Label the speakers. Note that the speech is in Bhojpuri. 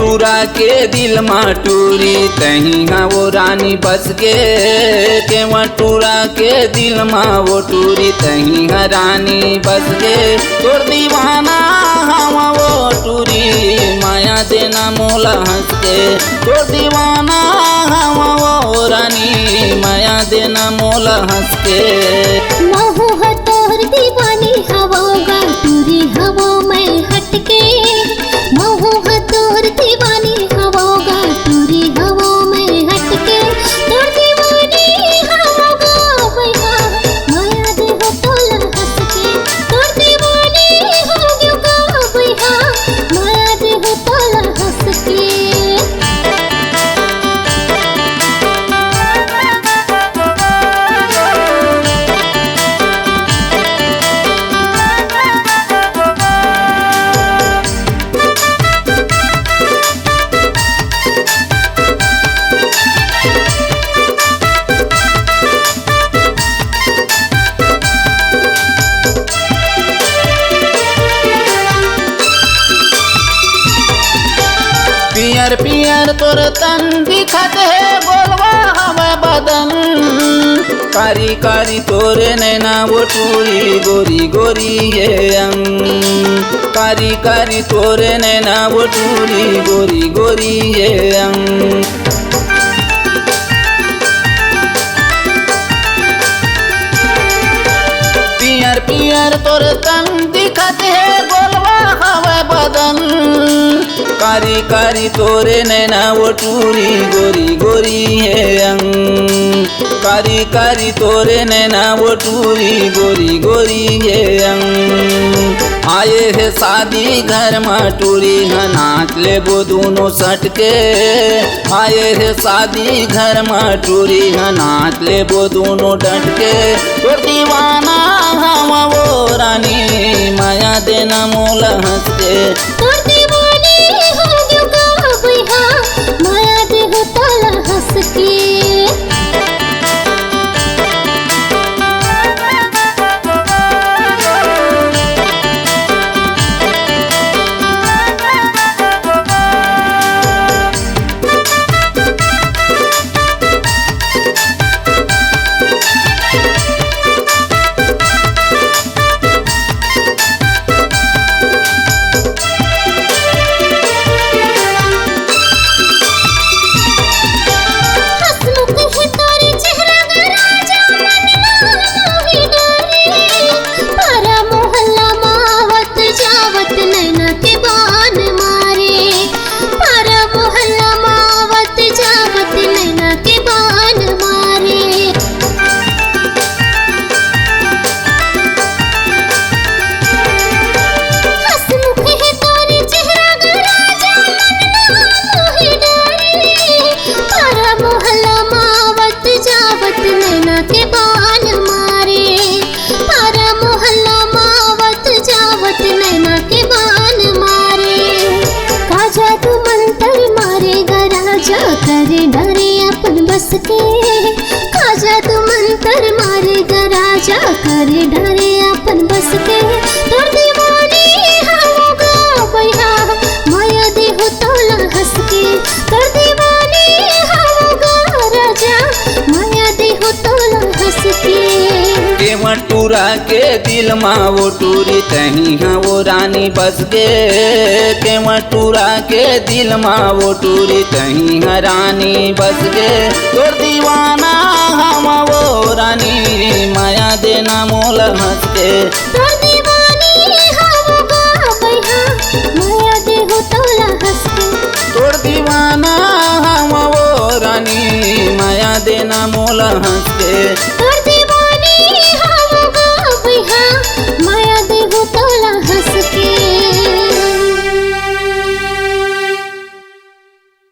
Speaker 1: टूरा के दिल माँ टूरी तही हाँ वो रानी बस गे। केवा टूरा के दिल माँ वो टूरी तही हाँ रानी बस गे। तोर दीवाना हाँ वो टूरी माया देना मोला हंस के। तोर दीवाना हाँ वो रानी माया देना मोला हंस के।
Speaker 2: महू है तोर दीवानी हवा टूरी हवा में हटके। महू है तोर दीवानी हवा टूरी हवा में हटके। तोर दीवानी हवा भैया माया दे हो तोला हंस के। तोर दीवानी हो गया भैया माया दे हो तोला हंस के।
Speaker 1: पियर पियर तोर तन दिखत है बोलवा हवा बदन। कारी कारी तोरे नैना वो टूरी गोरी गोरी ये अंग। कारी कारी तोरे नैना वो टूरी गोरी गोरी ये अंग। पियर पियर तोर तन दिखत है बोलवा हवा बदन। कारी कारी तोरे नैना वो टूरी गोरी गोरी है अंग। कारी कारी तोरे नैना वो टूरी गोरी गोरी है अंग। आए है शादी घर में टूरी है नाच ले वो दोनों सटके। आए है शादी घर में टूरी है नाच ले वो दोनों डटके। तो दीवाना हम वो रानी माया देना मोला हंस के।
Speaker 2: तोर दीवानी हो गया भैया माया दे हो तोला हंस के। करे डरे अपन बस के। खाजा तू मंतर मारेगा राजा करे डरे अपन बस के। तोर दीवानी होगा भैया माया दे हो तोला हंस के। तोर दीवानी होगा राजा माया दे हो तोला हंस के।
Speaker 1: केवा टूरा के दिल माँ वो टूरी तही हाँ वो रानी बस गे। केवा टूरा के दिल माँ वो टूरी तही हाँ रानी बस गे। तोर दीवाना हम वो रानी माया देना मोला हंस के।
Speaker 2: तोर दीवानी होगा भैया माया दे हो तोला हंस के।
Speaker 1: तोर दीवाना हम वो रानी माया देना मोला हंस के।